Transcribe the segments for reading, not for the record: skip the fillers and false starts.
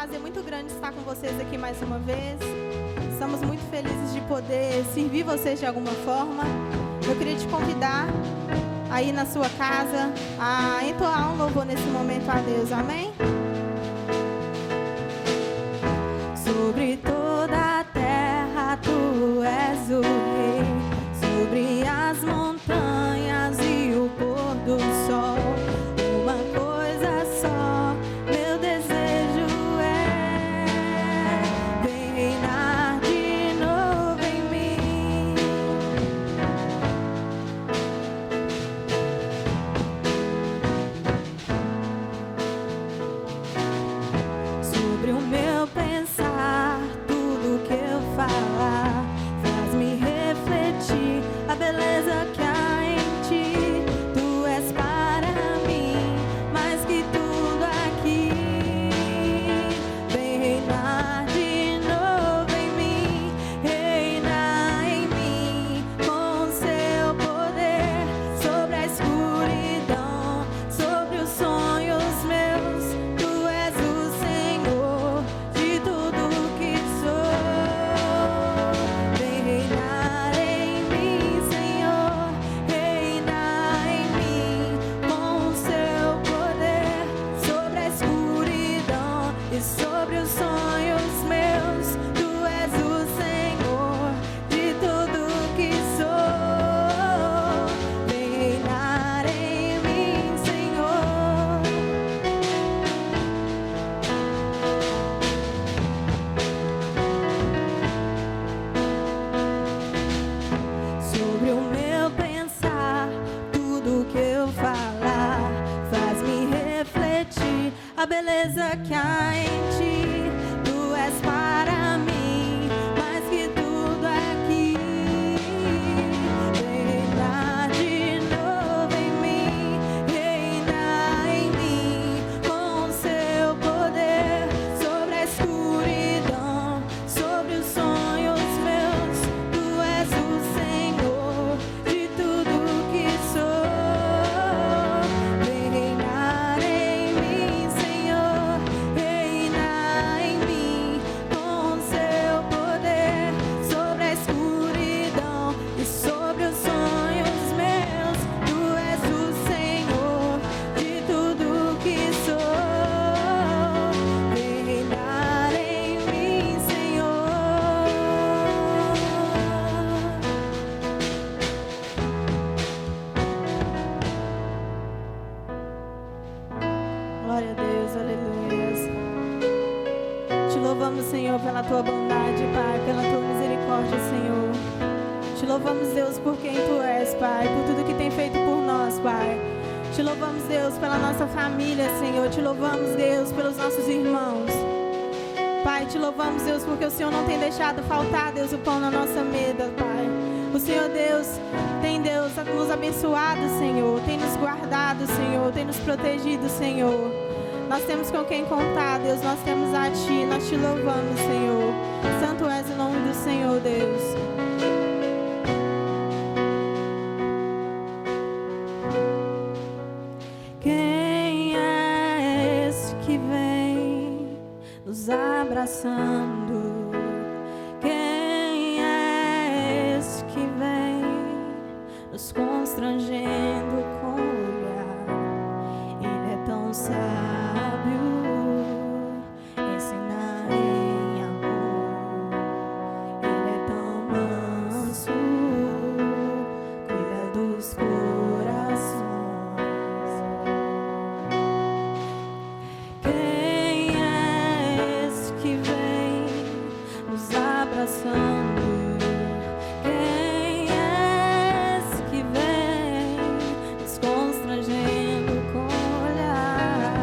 prazer muito grande estar com vocês aqui mais uma vez. Estamos muito felizes de poder servir vocês de alguma forma. Eu queria te convidar aí na sua casa a entoar um louvor nesse momento a Deus, amém? Sobre toda a terra tu és o rei, sobre as montanhas e o pôr do sol. Uma coisa só, meu desejo é vem reinar de novo em mim. Sobre o meu pensar, tudo que eu falar, faz-me refletir a beleza que há em ti. Tu és para mim mais que tudo aqui. Vem reinar de novo em mim, reinar em mim com seu poder sobre a escuridão, sobre os sonhos meus. Tu és o Senhor de tudo que sou. Vem reinar em mim, Senhor, reinar em mim com seu poder sobre a escuridão e sobre os sonhos meus. Tu és o Senhor de tudo que sou. Vem reinar em mim, Senhor. Sobre o meu pensar, tudo que eu falar, faz-me refletir a beleza que há em ti. Tu és para mim mais que tudo aqui. Vem reinar de novo em mim, reinar em mim com seu poder sobre a escuridão, sobre os sonhos meus. Tu és o Senhor de tudo que sou. Vem reinar em mim, Senhor, reinar em mim com seu poder sobre a escuridão e sobre os sonhos meus. Tu és o Senhor de tudo que sou. Vem reinar em mim, Senhor. Glória a Deus, aleluia. Te louvamos, Senhor, pela tua bondade, Pai, pela tua misericórdia, Senhor. Te louvamos, Deus, por quem tu és, Pai, por tudo que tem feito por nós, Pai. Te louvamos, Deus, pela nossa família, Senhor. Te louvamos, Deus, pelos nossos irmãos. Pai, te louvamos, Deus, porque o Senhor não tem deixado faltar, Deus, o pão na nossa mesa, Pai. O Senhor, Deus, tem, Deus, nos abençoado, Senhor, tem nos guardado, Senhor, tem nos protegido, Senhor. Nós temos com quem contar, Deus, nós temos a Ti, nós Te louvamos, Senhor. Santo és o nome do Senhor, Deus. Quem é esse que vem nos abraçando? Quem é esse que vem nos constrangendo com o olhar? Ele é tão sábio, ensina em amor. Ele é tão manso, cuida dos corações. Quem é esse que vem nos abraçando? Quem é esse que vem nos constrangendo com o olhar?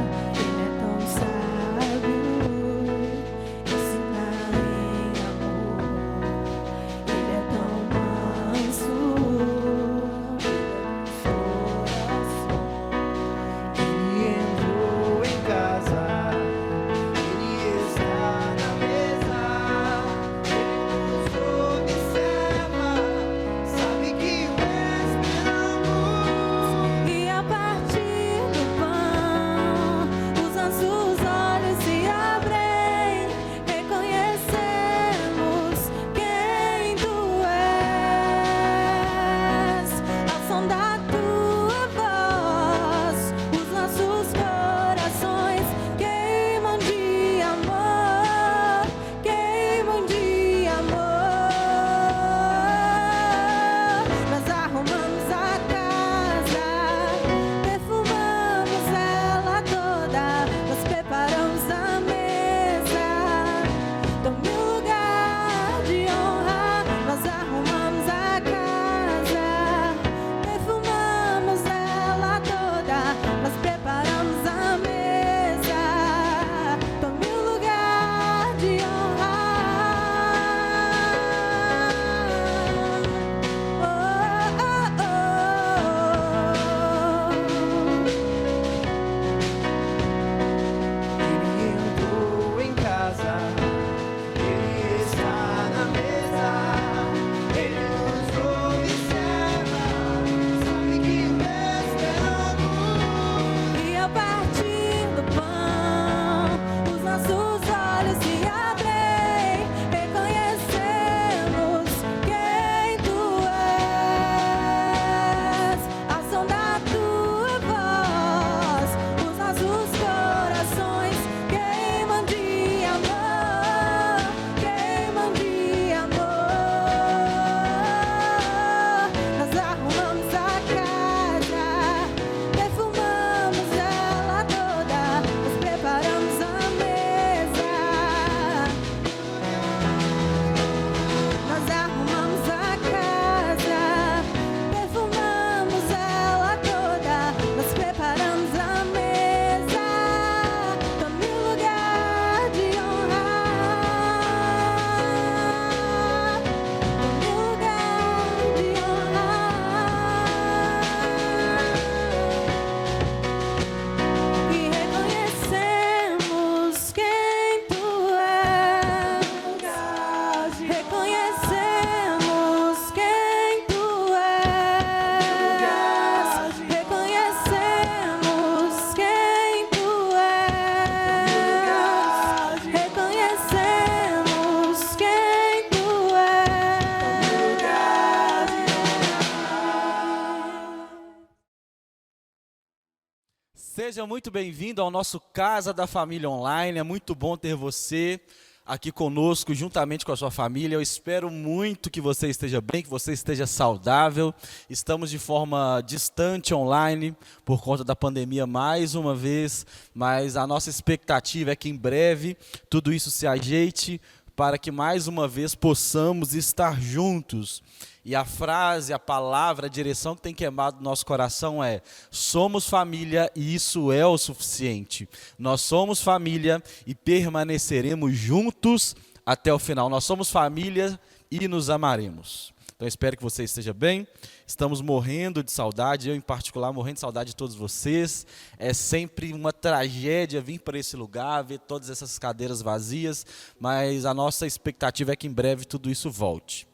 Seja muito bem-vindo ao nosso Casa da Família Online. É muito bom ter você aqui conosco, juntamente com a sua família. Eu espero muito que você esteja bem, que você esteja saudável. Estamos de forma distante online por conta da pandemia mais uma vez, mas a nossa expectativa é que em breve tudo isso se ajeite para que mais uma vez possamos estar juntos. E a frase, a palavra, a direção que tem queimado no nosso coração é: somos família e isso é o suficiente. Nós somos família e permaneceremos juntos até o final. Nós somos família e nos amaremos. Então espero que você esteja bem. Estamos morrendo de saudade, eu em particular morrendo de saudade de todos vocês. É sempre uma tragédia vir para esse lugar, ver todas essas cadeiras vazias, mas a nossa expectativa é que em breve tudo isso volte.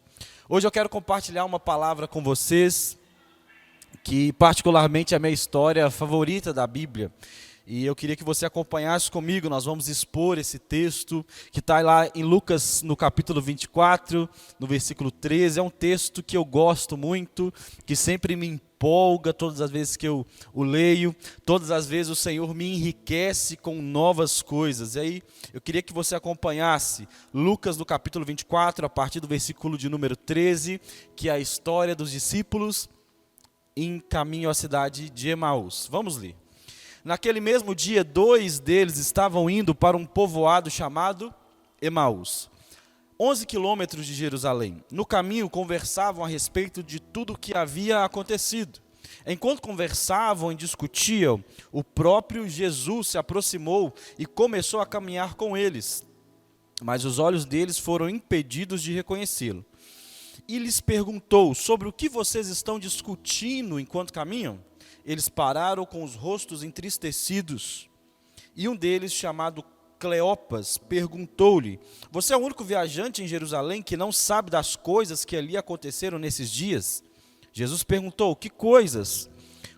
Hoje eu quero compartilhar uma palavra com vocês, que particularmente é a minha história favorita da Bíblia. E eu queria que você acompanhasse comigo. Nós vamos expor esse texto que está lá em Lucas, no capítulo 24, no versículo 13. É um texto que eu gosto muito, que sempre me empolga todas as vezes que eu o leio. Todas as vezes o Senhor me enriquece com novas coisas. E aí eu queria que você acompanhasse Lucas, no capítulo 24, a partir do versículo de número 13, que é a história dos discípulos em caminho à cidade de Emaús. Vamos ler. Naquele mesmo dia, 2 deles estavam indo para um povoado chamado Emaús, 11 quilômetros de Jerusalém. No caminho, conversavam a respeito de tudo o que havia acontecido. Enquanto conversavam e discutiam, o próprio Jesus se aproximou e começou a caminhar com eles. Mas os olhos deles foram impedidos de reconhecê-lo. E lhes perguntou: sobre o que vocês estão discutindo enquanto caminham? Eles pararam com os rostos entristecidos. E um deles, chamado Cleopas, perguntou-lhe: você é o único viajante em Jerusalém que não sabe das coisas que ali aconteceram nesses dias? Jesus perguntou: que coisas?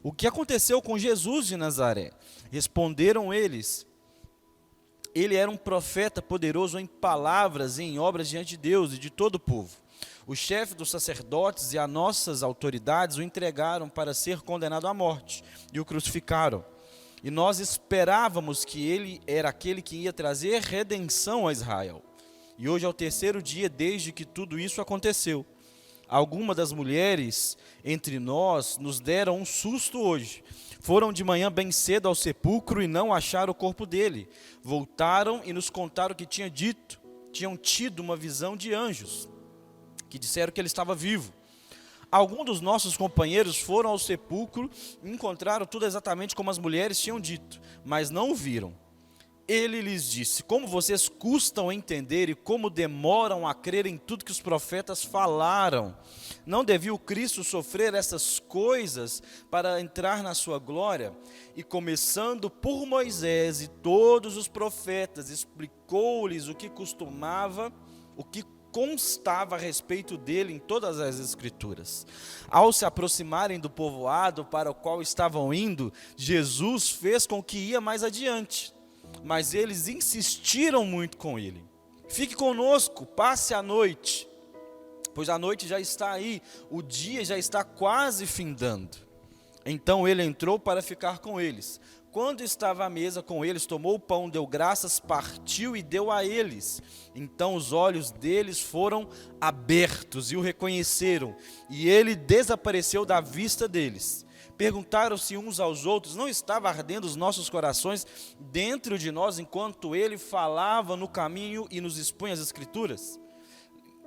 O que aconteceu com Jesus de Nazaré? Responderam eles: ele era um profeta poderoso em palavras e em obras diante de Deus e de todo o povo. O chefe dos sacerdotes e as nossas autoridades o entregaram para ser condenado à morte e o crucificaram. E nós esperávamos que ele era aquele que ia trazer redenção a Israel. E hoje é o 3º dia desde que tudo isso aconteceu. Algumas das mulheres entre nós nos deram um susto hoje. Foram de manhã bem cedo ao sepulcro e não acharam o corpo dele. Voltaram e nos contaram que tinham tido uma visão de anjos, que disseram que ele estava vivo. Alguns dos nossos companheiros foram ao sepulcro e encontraram tudo exatamente como as mulheres tinham dito, mas não o viram. Ele lhes disse: como vocês custam a entender e como demoram a crer em tudo que os profetas falaram? Não devia o Cristo sofrer essas coisas para entrar na sua glória? E começando por Moisés e todos os profetas, explicou-lhes o que constava a respeito dele em todas as Escrituras. Ao se aproximarem do povoado para o qual estavam indo, Jesus fez com que ia mais adiante, mas eles insistiram muito com ele: fique conosco, passe a noite, pois a noite já está aí, o dia já está quase findando. Então ele entrou para ficar com eles. Quando estava à mesa com eles, tomou o pão, deu graças, partiu e deu a eles. Então os olhos deles foram abertos e o reconheceram, e ele desapareceu da vista deles. Perguntaram-se uns aos outros: não estava ardendo os nossos corações dentro de nós enquanto ele falava no caminho e nos expunha as Escrituras?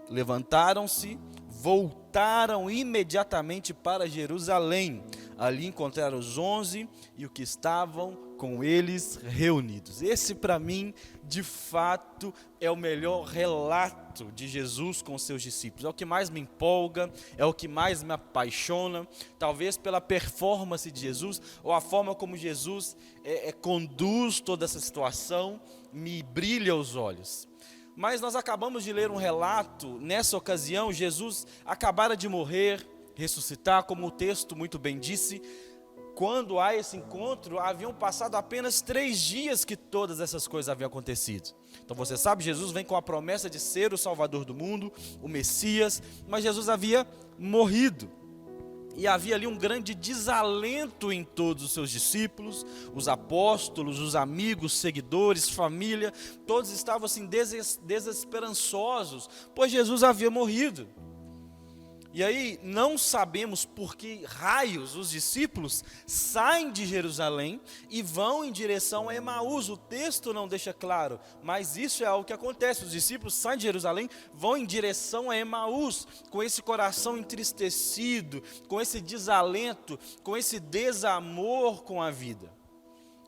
Levantaram-se, voltaram imediatamente para Jerusalém. Ali encontraram os 11 e o que estavam com eles reunidos. Esse, para mim, de fato, é o melhor relato de Jesus com seus discípulos. É o que mais me empolga, é o que mais me apaixona, talvez pela performance de Jesus, ou a forma como Jesus conduz toda essa situação, me brilha os olhos. Mas nós acabamos de ler um relato. Nessa ocasião, Jesus acabara de morrer, ressuscitar, como o texto muito bem disse. Quando há esse encontro, haviam passado apenas 3 dias que todas essas coisas haviam acontecido. Então você sabe, Jesus vem com a promessa de ser o Salvador do mundo, o Messias, mas Jesus havia morrido. E havia ali um grande desalento em todos os seus discípulos, os apóstolos, os amigos, seguidores, família, todos estavam assim desesperançosos, pois Jesus havia morrido. E aí não sabemos por que raios os discípulos saem de Jerusalém e vão em direção a Emaús. O texto não deixa claro, mas isso é algo que acontece. Os discípulos saem de Jerusalém, vão em direção a Emaús, com esse coração entristecido, com esse desalento, com esse desamor com a vida.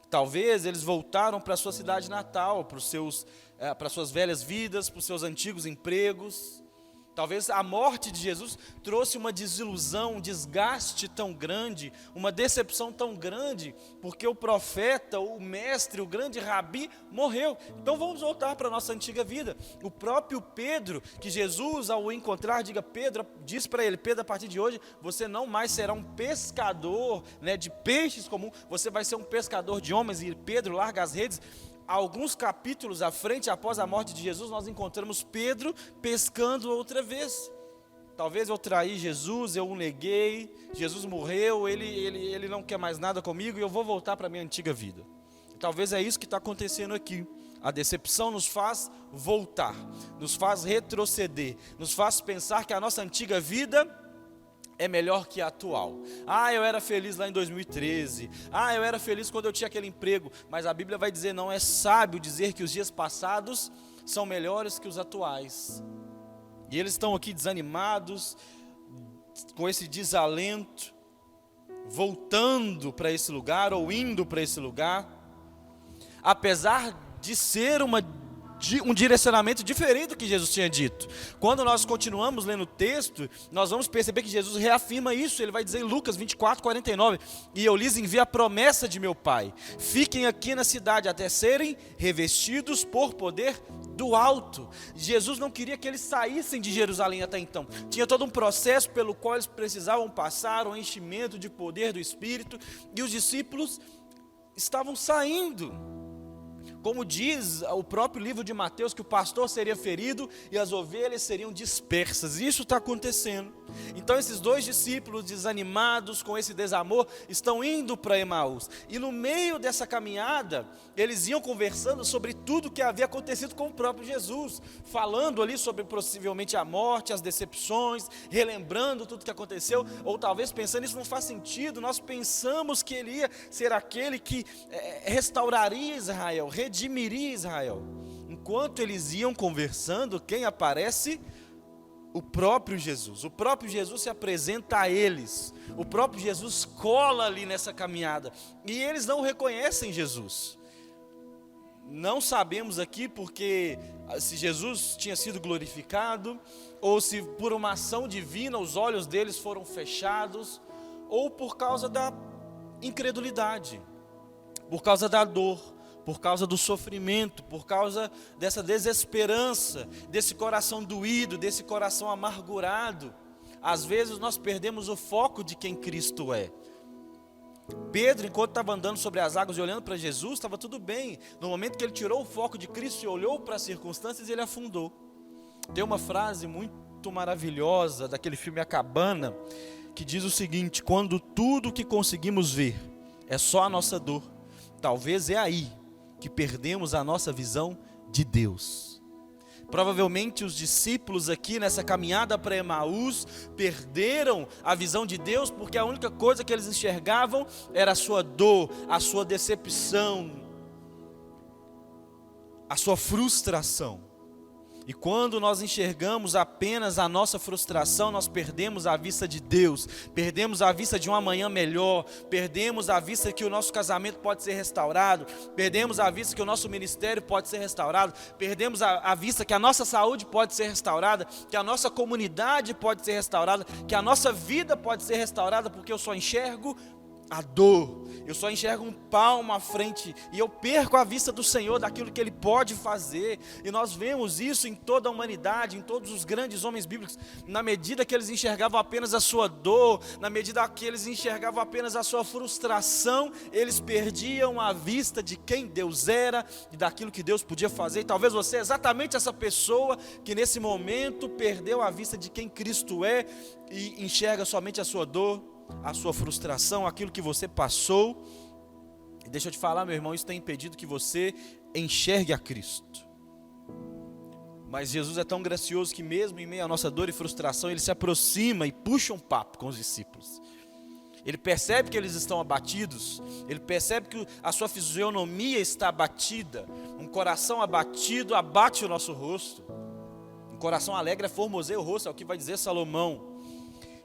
Talvez eles voltaram para a sua cidade natal, para as suas velhas vidas, para os seus antigos empregos. Talvez a morte de Jesus trouxe uma desilusão, um desgaste tão grande, uma decepção tão grande, porque o profeta, o mestre, o grande rabi morreu. Então vamos voltar para a nossa antiga vida. O próprio Pedro, que Jesus ao o encontrar, diz para ele: Pedro, a partir de hoje você não mais será um pescador, de peixes comum, você vai ser um pescador de homens. E Pedro larga as redes. Alguns capítulos à frente, após a morte de Jesus, nós encontramos Pedro pescando outra vez. Talvez eu traí Jesus, eu o neguei, Jesus morreu, ele não quer mais nada comigo e eu vou voltar para a minha antiga vida. Talvez é isso que está acontecendo aqui. A decepção nos faz voltar, nos faz retroceder, nos faz pensar que a nossa antiga vida é melhor que a atual. Eu era feliz lá em 2013. Eu era feliz quando eu tinha aquele emprego. Mas a Bíblia vai dizer: não é sábio dizer que os dias passados são melhores que os atuais. E eles estão aqui desanimados, com esse desalento, voltando para esse lugar ou indo para esse lugar, apesar de ser um direcionamento diferente do que Jesus tinha dito. Quando nós continuamos lendo o texto, nós vamos perceber que Jesus reafirma isso. Ele vai dizer em Lucas 24:49: e eu lhes envio a promessa de meu Pai, fiquem aqui na cidade até serem revestidos por poder do alto. Jesus não queria que eles saíssem de Jerusalém até então. Tinha todo um processo pelo qual eles precisavam passar, um enchimento de poder do Espírito, e os discípulos estavam saindo. Como diz o próprio livro de Mateus, que o pastor seria ferido e as ovelhas seriam dispersas. Isso está acontecendo. Então esses dois discípulos desanimados com esse desamor estão indo para Emaús. E no meio dessa caminhada, eles iam conversando sobre tudo que havia acontecido com o próprio Jesus. Falando ali sobre possivelmente a morte, as decepções, relembrando tudo que aconteceu. Ou talvez pensando: isso não faz sentido, nós pensamos que ele ia ser aquele que restauraria Israel, redimiria Israel. Enquanto eles iam conversando, quem aparece? O próprio Jesus. O próprio Jesus se apresenta a eles. O próprio Jesus cola ali nessa caminhada. E eles não reconhecem Jesus. Não sabemos aqui porque se Jesus tinha sido glorificado, ou se por uma ação divina os olhos deles foram fechados, ou por causa da incredulidade, por causa da dor, por causa do sofrimento, por causa dessa desesperança, desse coração doído, desse coração amargurado. Às vezes nós perdemos o foco de quem Cristo é. Pedro, enquanto estava andando sobre as águas e olhando para Jesus, estava tudo bem. No momento que ele tirou o foco de Cristo e olhou para as circunstâncias, ele afundou. Tem uma frase muito maravilhosa daquele filme A Cabana, que diz o seguinte: quando tudo que conseguimos ver é só a nossa dor, talvez é aí que perdemos a nossa visão de Deus. Provavelmente os discípulos aqui nessa caminhada para Emaús perderam a visão de Deus, porque a única coisa que eles enxergavam era a sua dor, a sua decepção, a sua frustração. E quando nós enxergamos apenas a nossa frustração, nós perdemos a vista de Deus, perdemos a vista de um amanhã melhor, perdemos a vista que o nosso casamento pode ser restaurado, perdemos a vista que o nosso ministério pode ser restaurado, perdemos a vista que a nossa saúde pode ser restaurada, que a nossa comunidade pode ser restaurada, que a nossa vida pode ser restaurada, porque eu só enxergo a dor, eu só enxergo um palmo à frente e eu perco a vista do Senhor, daquilo que Ele pode fazer. E nós vemos isso em toda a humanidade, em todos os grandes homens bíblicos. Na medida que eles enxergavam apenas a sua dor, na medida que eles enxergavam apenas a sua frustração, eles perdiam a vista de quem Deus era e daquilo que Deus podia fazer. E talvez você é exatamente essa pessoa que nesse momento perdeu a vista de quem Cristo é e enxerga somente a sua dor, a sua frustração, aquilo que você passou. E deixa eu te falar, meu irmão, isso tem impedido que você enxergue a Cristo. Mas Jesus é tão gracioso que mesmo em meio à nossa dor e frustração, Ele se aproxima e puxa um papo com os discípulos. Ele percebe que eles estão abatidos, Ele percebe que a sua fisionomia está abatida. Um coração abatido abate o nosso rosto. Um coração alegre formoseia o rosto, é o que vai dizer Salomão.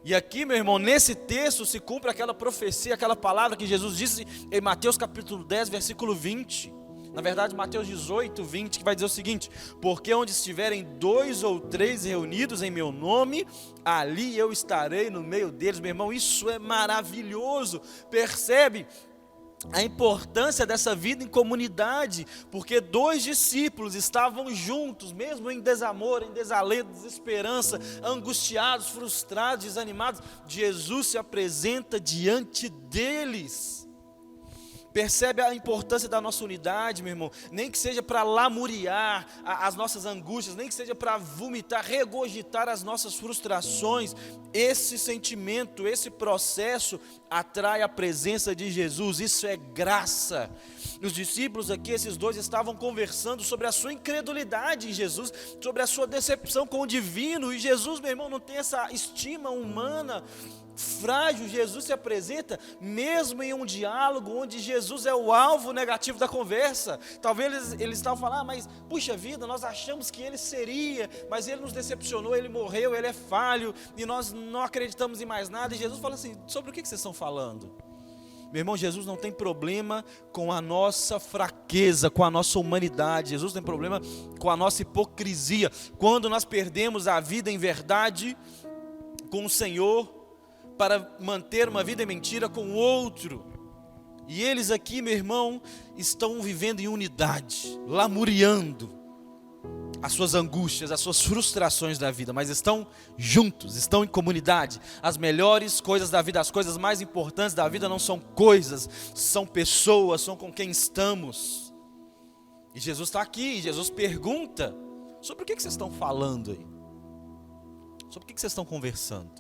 E aqui, meu irmão, nesse texto se cumpre aquela profecia, aquela palavra que Jesus disse em Mateus capítulo 10, versículo 20. Na verdade, Mateus 18, 20, que vai dizer o seguinte: porque onde estiverem 2 ou 3 reunidos em meu nome, ali eu estarei no meio deles. Meu irmão, isso é maravilhoso. Percebe a importância dessa vida em comunidade, porque 2 discípulos estavam juntos, mesmo em desamor, em desalento, desesperança, angustiados, frustrados, desanimados. Jesus se apresenta diante deles. Percebe a importância da nossa unidade, meu irmão? Nem que seja para lamuriar as nossas angústias, nem que seja para vomitar, regurgitar as nossas frustrações. Esse sentimento, esse processo atrai a presença de Jesus. Isso é graça. Os discípulos aqui, esses 2, estavam conversando sobre a sua incredulidade em Jesus, sobre a sua decepção com o divino. E Jesus, meu irmão, não tem essa estima humana frágil. Jesus se apresenta mesmo em um diálogo onde Jesus é o alvo negativo da conversa. Talvez eles estavam falando: mas puxa vida, nós achamos que ele seria, mas ele nos decepcionou, ele morreu, ele é falho, e nós não acreditamos em mais nada. E Jesus fala assim: sobre o que vocês estão falando? Meu irmão, Jesus não tem problema com a nossa fraqueza, com a nossa humanidade. Jesus tem problema com a nossa hipocrisia. Quando nós perdemos a vida em verdade com o Senhor para manter uma vida em mentira com o outro. E eles aqui, meu irmão, estão vivendo em unidade, lamuriando as suas angústias, as suas frustrações da vida, mas estão juntos, estão em comunidade. As melhores coisas da vida, as coisas mais importantes da vida não são coisas, são pessoas, são com quem estamos. E Jesus está aqui, Jesus pergunta: sobre o que vocês estão falando aí? Sobre o que vocês estão conversando?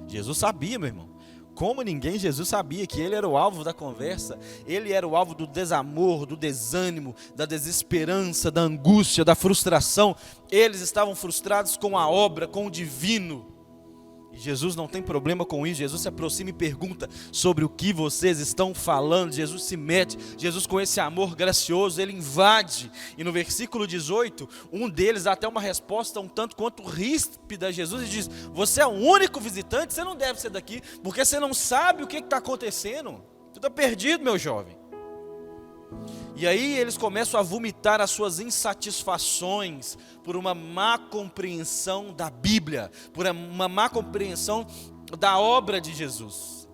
Jesus sabia, meu irmão. Como ninguém, Jesus sabia que ele era o alvo da conversa. Ele era o alvo do desamor, do desânimo, da desesperança, da angústia, da frustração. Eles estavam frustrados com a obra, com o divino. E Jesus não tem problema com isso. Jesus se aproxima e pergunta: sobre o que vocês estão falando? Jesus se mete. Jesus, com esse amor gracioso, ele invade. E no versículo 18, um deles dá até uma resposta um tanto quanto ríspida a Jesus e diz: você é o único visitante, você não deve ser daqui, porque você não sabe o que está acontecendo. Você está perdido, meu jovem. E aí eles começam a vomitar as suas insatisfações por uma má compreensão da Bíblia, por uma má compreensão da obra de Jesus.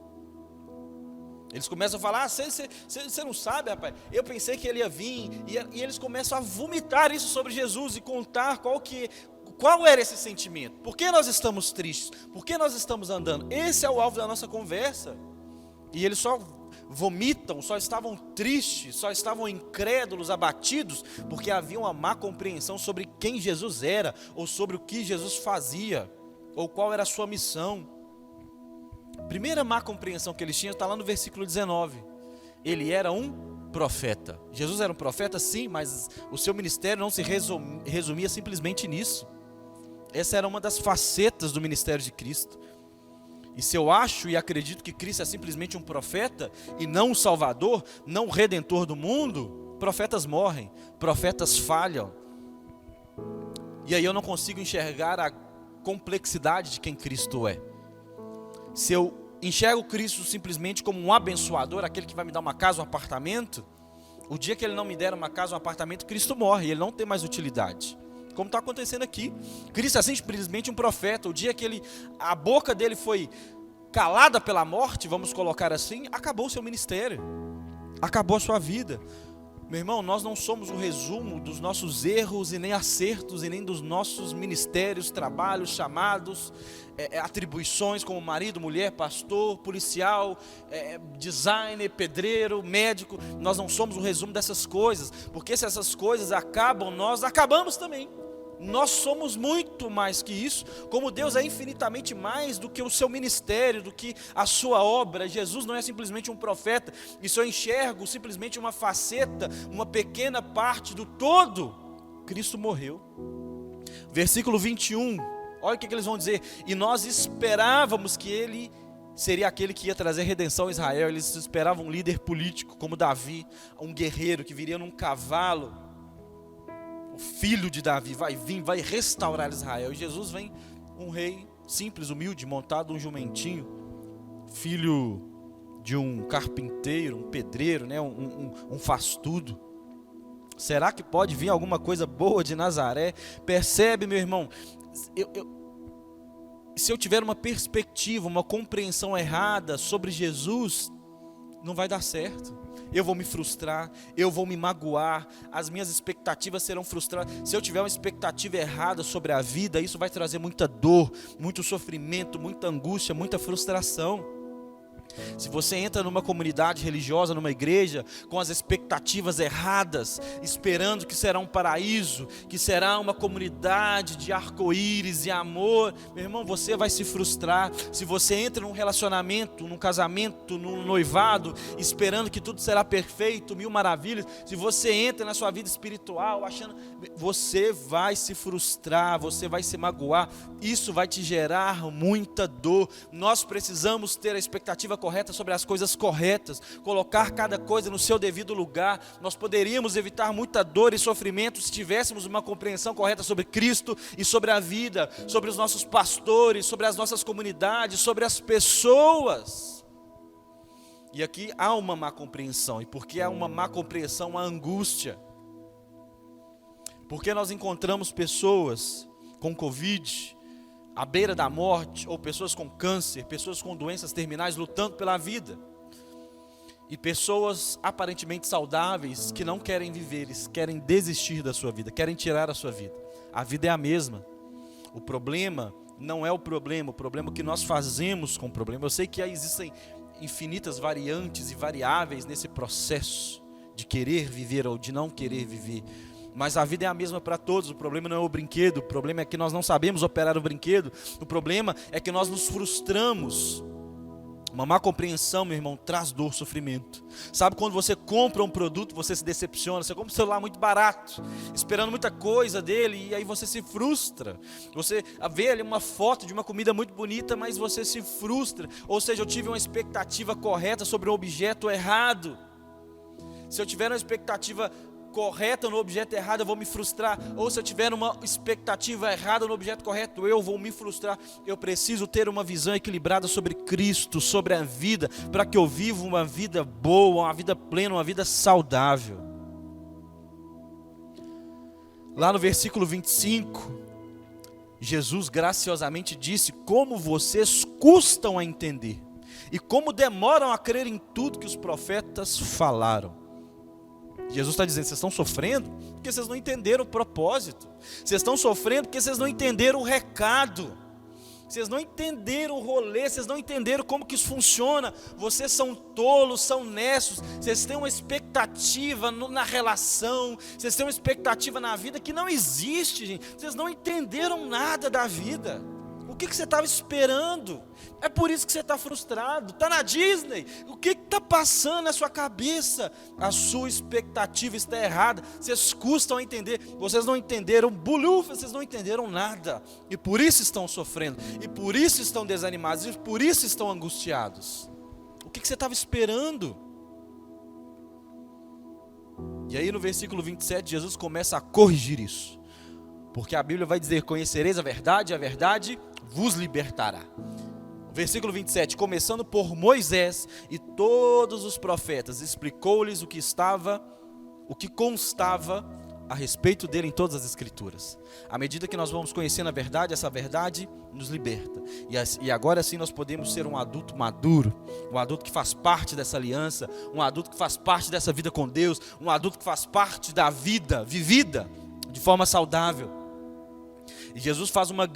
Eles começam a falar: você não sabe, rapaz, eu pensei que ele ia vir. E eles começam a vomitar isso sobre Jesus e contar qual era esse sentimento. Por que nós estamos tristes? Por que nós estamos andando? Esse é o alvo da nossa conversa. E eles só vomitam, só estavam tristes, só estavam incrédulos, abatidos, porque havia uma má compreensão sobre quem Jesus era, ou sobre o que Jesus fazia, ou qual era a sua missão. A primeira má compreensão que eles tinham está lá no versículo 19. Ele era um profeta. Jesus era um profeta, sim, mas o seu ministério não se resumia simplesmente nisso. Essa era uma das facetas do ministério de Cristo. E se eu acho e acredito que Cristo é simplesmente um profeta e não um salvador, não o redentor do mundo, profetas morrem, profetas falham. E aí eu não consigo enxergar a complexidade de quem Cristo é. Se eu enxergo Cristo simplesmente como um abençoador, aquele que vai me dar uma casa, um apartamento, o dia que ele não me der uma casa, um apartamento, Cristo morre, ele não tem mais utilidade. Como está acontecendo aqui. Cristo é simplesmente um profeta. O dia que a boca dele foi calada pela morte, vamos colocar assim, acabou o seu ministério, acabou a sua vida. Meu irmão, nós não somos o resumo dos nossos erros e nem acertos, e nem dos nossos ministérios, trabalhos, chamados, atribuições como marido, mulher, pastor, policial, designer, pedreiro, médico. Nós não somos o resumo dessas coisas, porque se essas coisas acabam, nós acabamos também. Nós somos muito mais que isso, como Deus é infinitamente mais do que o seu ministério, do que a sua obra. Jesus não é simplesmente um profeta, isso eu enxergo simplesmente uma faceta, uma pequena parte do todo. Cristo morreu. Versículo 21, olha o que eles vão dizer: e nós esperávamos que ele seria aquele que ia trazer redenção a Israel. Eles esperavam um líder político como Davi, um guerreiro que viria num cavalo. O filho de Davi vai vir, vai restaurar Israel. E Jesus vem, um rei simples, humilde, montado um jumentinho, filho de um carpinteiro, um pedreiro, né? um faz-tudo. Será que pode vir alguma coisa boa de Nazaré? Percebe, meu irmão? Se eu tiver uma perspectiva, uma compreensão errada sobre Jesus, não vai dar certo. Eu vou me frustrar, eu vou me magoar, as minhas expectativas serão frustradas. Se eu tiver uma expectativa errada sobre a vida, isso vai trazer muita dor, muito sofrimento, muita angústia, muita frustração. Se você entra numa comunidade religiosa, numa igreja, com as expectativas erradas, esperando que será um paraíso, que será uma comunidade de arco-íris e amor, meu irmão, você vai se frustrar. Se você entra num relacionamento, num casamento, num noivado, esperando que tudo será perfeito, mil maravilhas, se você entra na sua vida espiritual, achando, você vai se frustrar, você vai se magoar, isso vai te gerar muita dor. Nós precisamos ter a expectativa correta sobre as coisas corretas, colocar cada coisa no seu devido lugar. Nós poderíamos evitar muita dor e sofrimento se tivéssemos uma compreensão correta sobre Cristo e sobre a vida, sobre os nossos pastores, sobre as nossas comunidades, sobre as pessoas. E aqui há uma má compreensão, e porque há uma má compreensão, há angústia. Porque nós encontramos pessoas com Covid, à beira da morte, ou pessoas com câncer, pessoas com doenças terminais lutando pela vida, e pessoas aparentemente saudáveis que não querem viver, eles querem desistir da sua vida, querem tirar a sua vida. A vida é a mesma. O problema não é o problema é o que nós fazemos com o problema. Eu sei que existem infinitas variantes e variáveis nesse processo de querer viver ou de não querer viver, mas a vida é a mesma para todos. O problema não é o brinquedo, o problema é que nós não sabemos operar o brinquedo, o problema é que nós nos frustramos. Uma má compreensão, meu irmão, traz dor, sofrimento. Sabe quando você compra um produto, você se decepciona, você compra um celular muito barato, esperando muita coisa dele, e aí você se frustra. Você vê ali uma foto de uma comida muito bonita, mas você se frustra. Ou seja, eu tive uma expectativa correta sobre um objeto errado. Se eu tiver uma expectativa correta no objeto errado, eu vou me frustrar. Ou se eu tiver uma expectativa errada no objeto correto, eu vou me frustrar. Eu preciso ter uma visão equilibrada sobre Cristo, sobre a vida, para que eu viva uma vida boa, uma vida plena, uma vida saudável. Lá no versículo 25, Jesus graciosamente disse: como vocês custam a entender, e como demoram a crer em tudo que os profetas falaram. Jesus está dizendo: vocês estão sofrendo porque vocês não entenderam o propósito. Vocês estão sofrendo porque vocês não entenderam o recado. Vocês não entenderam o rolê, vocês não entenderam como que isso funciona. Vocês são tolos, são nessos. Vocês têm uma expectativa na relação, vocês têm uma expectativa na vida que não existe, gente. Vocês não entenderam nada da vida. O que você estava esperando? É por isso que você está frustrado. Está na Disney. O que está passando na sua cabeça? A sua expectativa está errada. Vocês custam a entender. Vocês não entenderam bulufas, vocês não entenderam nada. E por isso estão sofrendo. E por isso estão desanimados. E por isso estão angustiados. O que você estava esperando? E aí no versículo 27, Jesus começa a corrigir isso. Porque a Bíblia vai dizer: conhecereis a verdade vos libertará. Versículo 27, começando por Moisés e todos os profetas, explicou-lhes o que constava a respeito dele em todas as escrituras. À medida que nós vamos conhecendo a verdade, essa verdade nos liberta. E agora sim nós podemos ser um adulto maduro, um adulto que faz parte dessa aliança, um adulto que faz parte dessa vida com Deus, um adulto que faz parte da vida vivida de forma saudável. E Jesus faz uma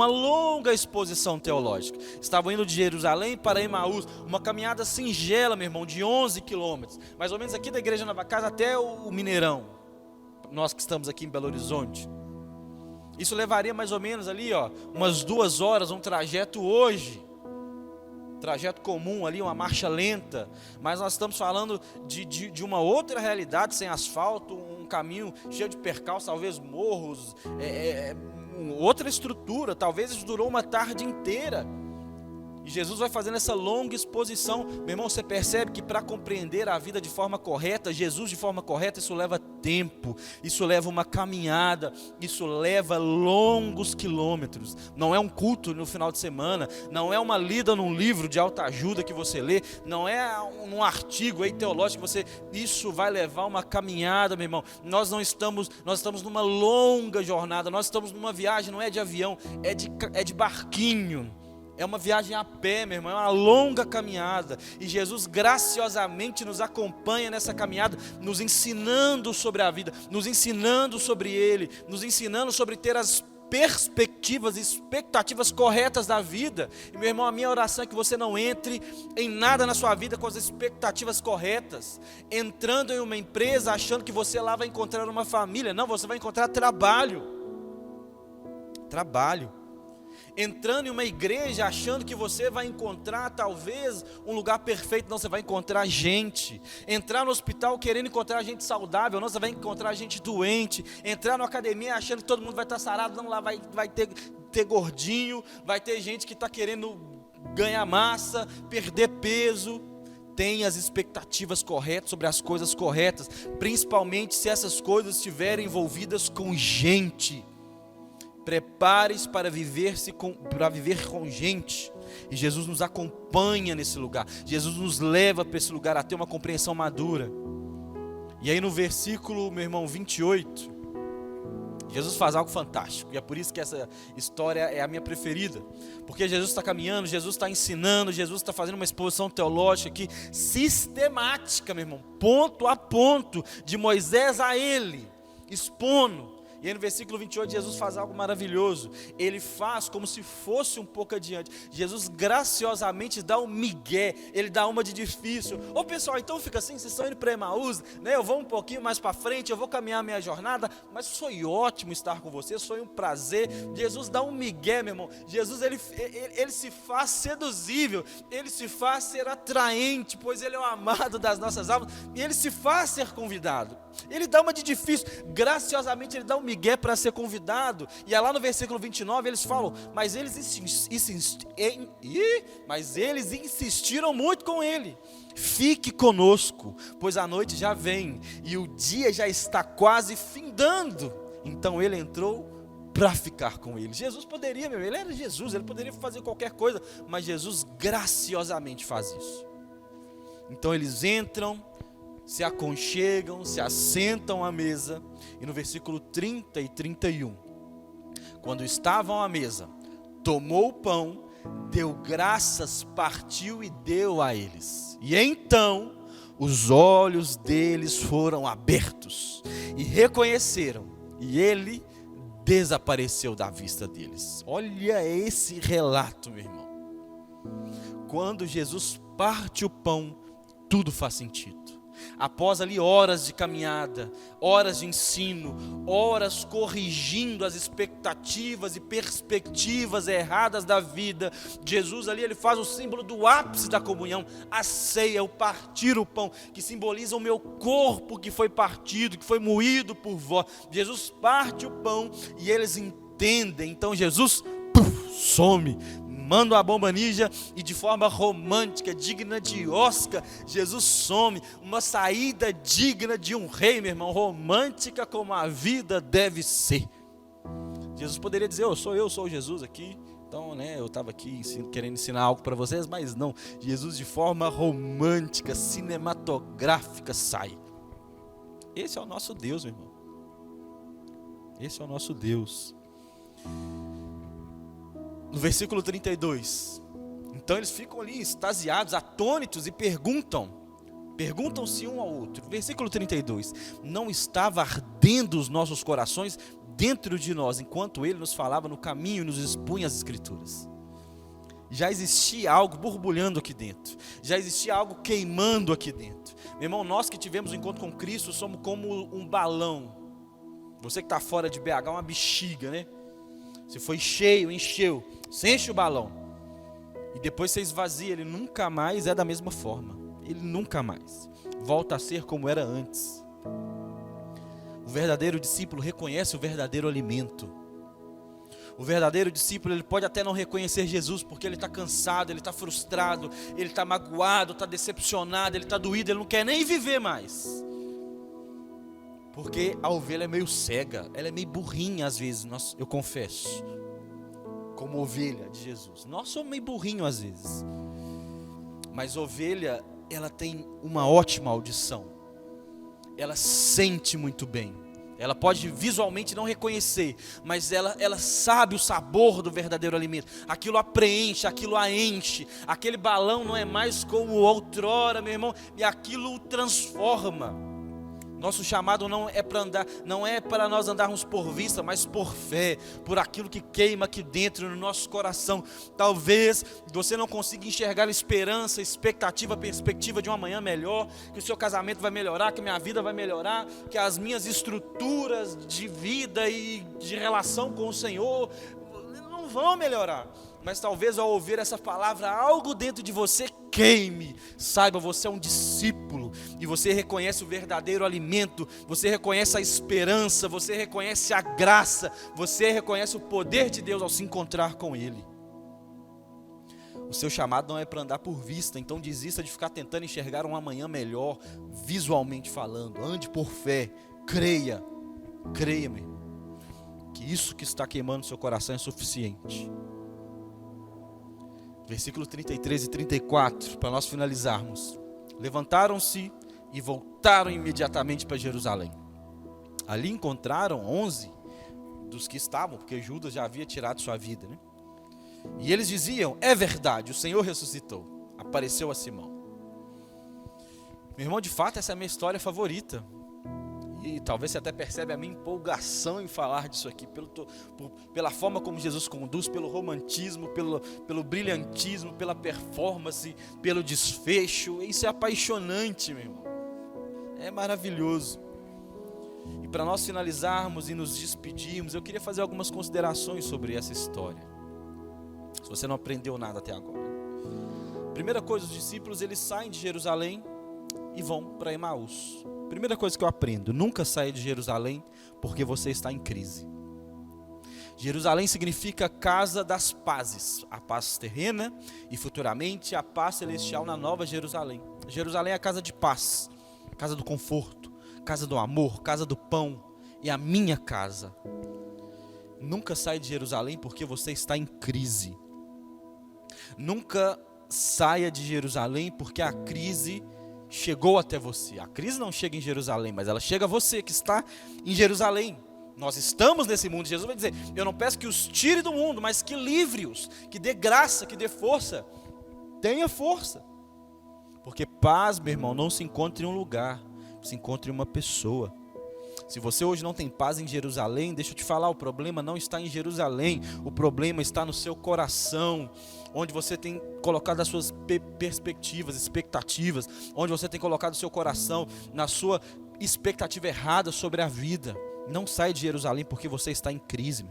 longa exposição teológica. Estavam indo de Jerusalém para Emaús, uma caminhada singela, meu irmão, de 11 quilômetros, mais ou menos aqui da Igreja Nova Casa até o Mineirão, nós que estamos aqui em Belo Horizonte. Isso levaria mais ou menos ali, umas 2 horas, um trajeto hoje. Trajeto comum ali, uma marcha lenta. Mas nós estamos falando de uma outra realidade, sem asfalto, um caminho cheio de percalços, talvez morros, outra estrutura. Talvez isso durou uma tarde inteira. E Jesus vai fazendo essa longa exposição. Meu irmão, você percebe que para compreender a vida de forma correta, Jesus de forma correta, isso leva tempo, isso leva uma caminhada, isso leva longos quilômetros. Não é um culto no final de semana, não é uma lida num livro de autoajuda que você lê, não é um artigo aí teológico que você... Isso vai levar uma caminhada, meu irmão. Nós estamos numa longa jornada, nós estamos numa viagem, não é de avião, é de barquinho. É uma viagem a pé, meu irmão, é uma longa caminhada. E Jesus graciosamente nos acompanha nessa caminhada, nos ensinando sobre a vida, nos ensinando sobre Ele, nos ensinando sobre ter as perspectivas e expectativas corretas da vida. E meu irmão, a minha oração é que você não entre em nada na sua vida com as expectativas corretas, entrando em uma empresa achando que você lá vai encontrar uma família. Não, você vai encontrar trabalho. Entrando em uma igreja achando que você vai encontrar talvez um lugar perfeito. Não, você vai encontrar gente. Entrar no hospital querendo encontrar gente saudável. Não, você vai encontrar gente doente. Entrar na academia achando que todo mundo vai estar sarado. Não, lá vai ter gordinho. Vai ter gente que está querendo ganhar massa, perder peso. Tenha as expectativas corretas sobre as coisas corretas, principalmente se essas coisas estiverem envolvidas com gente. Prepare-se para viver com gente. E Jesus nos acompanha nesse lugar. Jesus nos leva para esse lugar a ter uma compreensão madura. E aí no versículo, meu irmão, 28, Jesus faz algo fantástico. E é por isso que essa história é a minha preferida. Porque Jesus está caminhando, Jesus está ensinando, Jesus está fazendo uma exposição teológica aqui, sistemática, meu irmão, ponto a ponto, de Moisés a ele, expondo. E aí no versículo 28, Jesus faz algo maravilhoso. Ele faz como se fosse um pouco adiante. Jesus graciosamente dá um migué. Ele dá uma de difícil. Ô pessoal, então fica assim, vocês estão indo para Emaús, né? Eu vou um pouquinho mais para frente, eu vou caminhar a minha jornada, mas foi ótimo estar com vocês, foi um prazer. Jesus dá um migué, meu irmão. Jesus, ele se faz seduzível, ele se faz ser atraente, pois ele é o amado das nossas almas, e ele se faz ser convidado. Ele dá uma de difícil, graciosamente ele dá um migué para ser convidado. E é lá no versículo 29 eles falam, mas eles insistiram muito com ele: fique conosco, pois a noite já vem e o dia já está quase findando. Então ele entrou para ficar com ele. Jesus poderia, ele era Jesus, ele poderia fazer qualquer coisa, mas Jesus graciosamente faz isso. Então eles entram, se aconchegam, se assentam à mesa. E no versículo 30 e 31, quando estavam à mesa, tomou o pão, deu graças, partiu e deu a eles. E então os olhos deles foram abertos e reconheceram, e ele desapareceu da vista deles. Olha esse relato, meu irmão. Quando Jesus parte o pão, tudo faz sentido. Após ali horas de caminhada, horas de ensino, horas corrigindo as expectativas e perspectivas erradas da vida, Jesus ali ele faz o símbolo do ápice da comunhão, a ceia, o partir o pão, que simboliza o meu corpo que foi partido, que foi moído por vós. Jesus parte o pão e eles entendem. Então Jesus some, manda uma bomba ninja e de forma romântica, digna de Oscar, Jesus some, uma saída digna de um rei, meu irmão, romântica como a vida deve ser. Jesus poderia dizer, eu sou Jesus aqui, então eu estava aqui querendo ensinar algo para vocês, mas não, Jesus de forma romântica, cinematográfica sai. Esse é o nosso Deus, meu irmão, esse é o nosso Deus. No versículo 32, então eles ficam ali extasiados, atônitos e perguntam-se um ao outro. Versículo 32, não estava ardendo os nossos corações dentro de nós, enquanto ele nos falava no caminho e nos expunha as escrituras. Já existia algo borbulhando aqui dentro, já existia algo queimando aqui dentro. Meu irmão, nós que tivemos um encontro com Cristo, somos como um balão. Você que está fora de BH, uma bexiga, né? Se foi cheio, encheu. Você enche o balão. E depois você esvazia, ele nunca mais é da mesma forma. Ele nunca mais volta a ser como era antes. O verdadeiro discípulo reconhece o verdadeiro alimento. O verdadeiro discípulo, ele pode até não reconhecer Jesus, porque ele está cansado, ele está frustrado, ele está magoado, está decepcionado, ele está doído, ele não quer nem viver mais. Porque a ovelha é meio cega, ela é meio burrinha às vezes, eu confesso. Como ovelha de Jesus. Nós somos meio burrinhos às vezes. Mas ovelha, ela tem uma ótima audição. Ela sente muito bem. Ela pode visualmente não reconhecer, mas ela sabe o sabor do verdadeiro alimento. Aquilo a preenche, aquilo a enche. Aquele balão não é mais como outrora, meu irmão, e aquilo o transforma. Nosso chamado não é para nós andarmos por vista, mas por fé, por aquilo que queima aqui dentro no nosso coração. Talvez você não consiga enxergar a esperança, a expectativa, a perspectiva de um amanhã melhor, que o seu casamento vai melhorar, que a minha vida vai melhorar, que as minhas estruturas de vida e de relação com o Senhor não vão melhorar. Mas talvez ao ouvir essa palavra, algo dentro de você queime. Saiba, você é um discípulo e você reconhece o verdadeiro alimento, você reconhece a esperança, você reconhece a graça, você reconhece o poder de Deus ao se encontrar com Ele. O seu chamado não é para andar por vista, então desista de ficar tentando enxergar um amanhã melhor, visualmente falando. Ande por fé, creia, meu irmão, que isso que está queimando seu coração é suficiente. Versículos 33 e 34, para nós finalizarmos. Levantaram-se e voltaram imediatamente para Jerusalém. Ali encontraram 11 dos que estavam, porque Judas já havia tirado sua vida, né? E eles diziam: é verdade, o Senhor ressuscitou, apareceu a Simão. Meu irmão, de fato essa é a minha história favorita. E talvez você até percebe a minha empolgação em falar disso aqui, pela forma como Jesus conduz, pelo romantismo, pelo brilhantismo, pela performance, pelo desfecho. Isso é apaixonante, meu irmão. É maravilhoso. E para nós finalizarmos e nos despedirmos, eu queria fazer algumas considerações sobre essa história. Se você não aprendeu nada até agora. Primeira coisa, os discípulos eles saem de Jerusalém e vão para Emaús. Primeira coisa que eu aprendo: nunca saia de Jerusalém porque você está em crise. Jerusalém significa casa das pazes, a paz terrena e futuramente a paz celestial na nova Jerusalém. Jerusalém é a casa de paz, casa do conforto, casa do amor, casa do pão, e a minha casa. Nunca saia de Jerusalém porque você está em crise. Nunca saia de Jerusalém porque a crise chegou até você. A crise não chega em Jerusalém, mas ela chega a você que está em Jerusalém. Nós estamos nesse mundo. Jesus vai dizer: eu não peço que os tire do mundo, mas que livre-os, que dê graça, que dê força. Tenha força. Porque paz, meu irmão, não se encontra em um lugar, se encontra em uma pessoa. Se você hoje não tem paz em Jerusalém, deixa eu te falar, o problema não está em Jerusalém, o problema está no seu coração, onde você tem colocado as suas perspectivas, expectativas, onde você tem colocado o seu coração na sua expectativa errada sobre a vida. Não saia de Jerusalém porque você está em crise.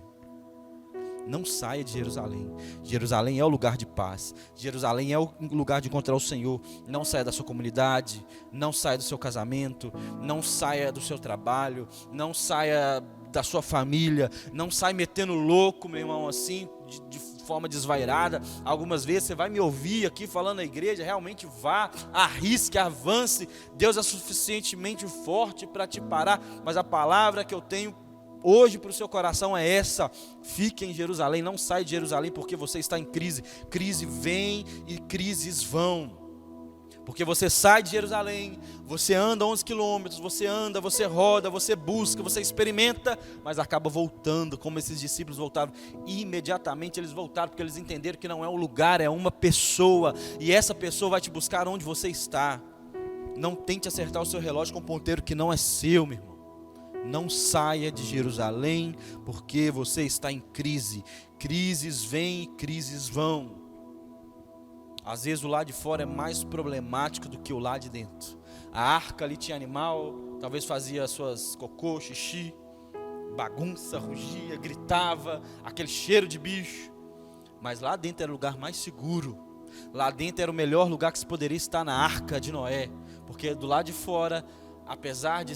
Não saia de Jerusalém. Jerusalém é o lugar de paz. Jerusalém é o lugar de encontrar o Senhor. Não saia da sua comunidade, não saia do seu casamento, não saia do seu trabalho, não saia da sua família, não saia metendo louco, meu irmão, assim, de forma desvairada. Algumas vezes você vai me ouvir aqui falando na igreja, realmente vá, arrisque, avance. Deus é suficientemente forte para te parar, mas a palavra que eu tenho hoje para o seu coração é essa: fique em Jerusalém, não saia de Jerusalém porque você está em crise. Crise vem e crises vão. Porque você sai de Jerusalém, você anda 11 quilômetros, você anda, você roda, você busca, você experimenta, mas acaba voltando, como esses discípulos voltaram. E imediatamente eles voltaram, porque eles entenderam que não é um lugar, é uma pessoa, e essa pessoa vai te buscar onde você está. Não tente acertar o seu relógio com um ponteiro que não é seu, meu irmão. Não saia de Jerusalém porque você está em crise. Crises vêm e crises vão. Às vezes o lado de fora é mais problemático do que o lado de dentro. A arca ali tinha animal, talvez fazia suas cocô, xixi. bagunça, rugia, gritava, aquele cheiro de bicho. Mas lá dentro era o lugar mais seguro. Lá dentro era o melhor lugar que se poderia estar, na arca de Noé. Porque do lado de fora, apesar de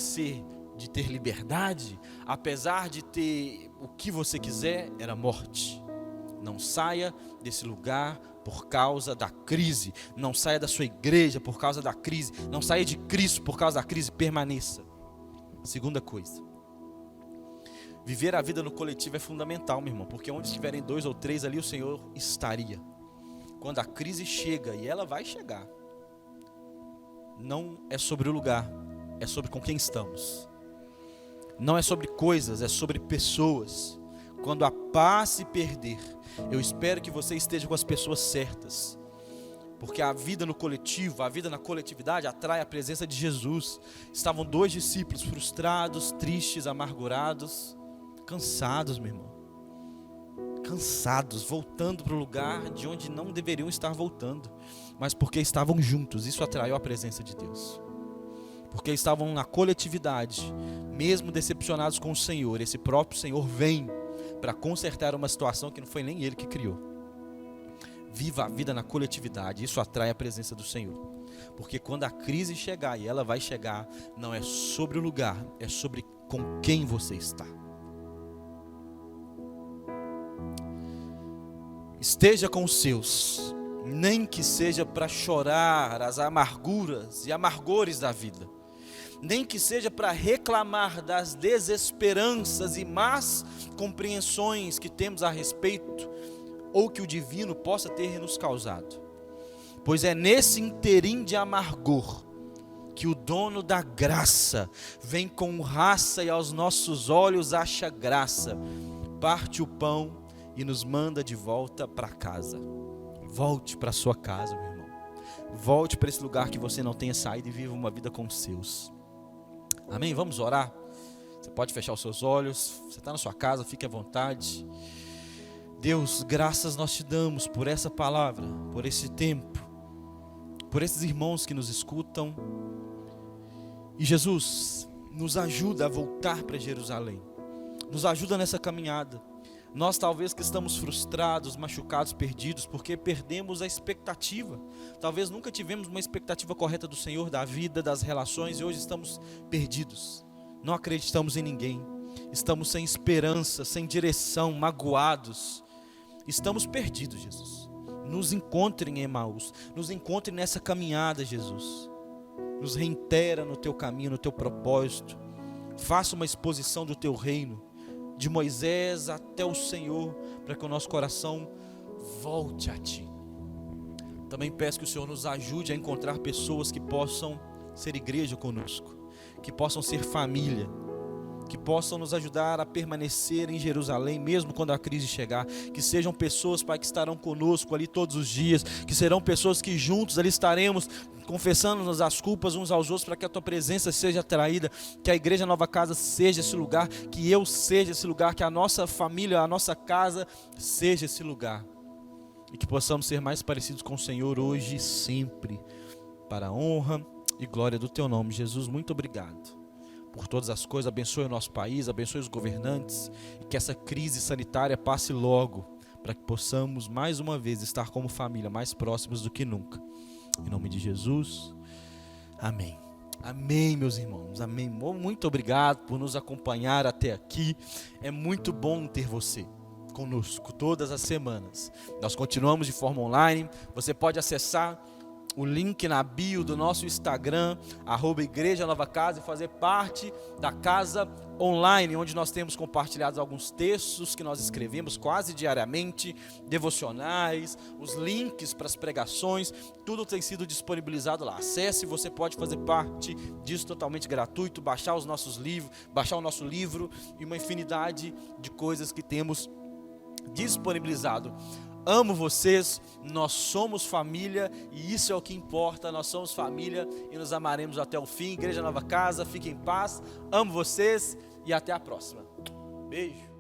ter liberdade, apesar de ter o que você quiser, era morte. Não saia desse lugar por causa da crise. Não saia da sua igreja por causa da crise. Não saia de Cristo por causa da crise. Permaneça. Segunda coisa. Viver a vida no coletivo é fundamental, meu irmão. Porque onde estiverem 2 ou 3 ali, o Senhor estaria. Quando a crise chega, e ela vai chegar, não é sobre o lugar, é sobre com quem estamos. Não é sobre coisas, é sobre pessoas. Quando a paz se perder, eu espero que você esteja com as pessoas certas. Porque a vida no coletivo, a vida na coletividade atrai a presença de Jesus. Estavam 2 discípulos frustrados, tristes, amargurados, cansados, meu irmão. Cansados, voltando para o lugar de onde não deveriam estar voltando. Mas porque estavam juntos, isso atraiu a presença de Deus. Porque estavam na coletividade, mesmo decepcionados com o Senhor, esse próprio Senhor vem para consertar uma situação que não foi nem Ele que criou. Viva a vida na coletividade, isso atrai a presença do Senhor. Porque quando a crise chegar, e ela vai chegar, não é sobre o lugar, é sobre com quem você está. Esteja com os seus, nem que seja para chorar as amarguras e amargores da vida. Nem que seja para reclamar das desesperanças e más compreensões que temos a respeito, ou que o divino possa ter nos causado. Pois é nesse interim de amargor, que o dono da graça vem com raça e aos nossos olhos acha graça, parte o pão e nos manda de volta para casa. Volte para sua casa, meu irmão. Volte para esse lugar que você não tenha saído e viva uma vida com os seus. Amém? Vamos orar? Você pode fechar os seus olhos. Você está na sua casa, fique à vontade. Deus, graças nós te damos por essa palavra, por esse tempo, por esses irmãos que nos escutam. E Jesus, nos ajuda a voltar para Jerusalém. Nos ajuda nessa caminhada. Nós talvez que estamos frustrados, machucados, perdidos, porque perdemos a expectativa. Talvez nunca tivemos uma expectativa correta do Senhor, da vida, das relações, e hoje estamos perdidos. Não acreditamos em ninguém. Estamos sem esperança, sem direção, magoados. Estamos perdidos, Jesus. Nos encontre em Emaús. Nos encontre nessa caminhada, Jesus. Nos reitera no teu caminho, no teu propósito. Faça uma exposição do teu reino, de Moisés até o Senhor, para que o nosso coração volte a Ti. Também peço que o Senhor nos ajude a encontrar pessoas que possam ser igreja conosco, que possam ser família, que possam nos ajudar a permanecer em Jerusalém, mesmo quando a crise chegar. Que sejam pessoas, Pai, que estarão conosco ali todos os dias, que serão pessoas que juntos ali estaremos confessando-nos as culpas uns aos outros, para que a Tua presença seja atraída, que a Igreja Nova Casa seja esse lugar, que eu seja esse lugar, que a nossa família, a nossa casa seja esse lugar, e que possamos ser mais parecidos com o Senhor hoje e sempre, para a honra e glória do Teu nome. Jesus, muito obrigado por todas as coisas. Abençoe o nosso país, abençoe os governantes, e que essa crise sanitária passe logo, para que possamos mais uma vez estar como família, mais próximos do que nunca. Em nome de Jesus, amém. Amém, meus irmãos, amém. Muito obrigado por nos acompanhar até aqui. É muito bom ter você conosco todas as semanas. Nós continuamos de forma online. Você pode acessar o link na bio do nosso Instagram, @Igreja Nova Casa, e fazer parte da casa online, onde nós temos compartilhado alguns textos que nós escrevemos quase diariamente, devocionais, os links para as pregações, tudo tem sido disponibilizado lá. Acesse, você pode fazer parte disso totalmente gratuito, baixar os nossos livros, baixar o nosso livro e uma infinidade de coisas que temos disponibilizado. Amo vocês, nós somos família e isso é o que importa. Nós somos família e nos amaremos até o fim. Igreja Nova Casa, fiquem em paz, amo vocês e até a próxima. Beijo.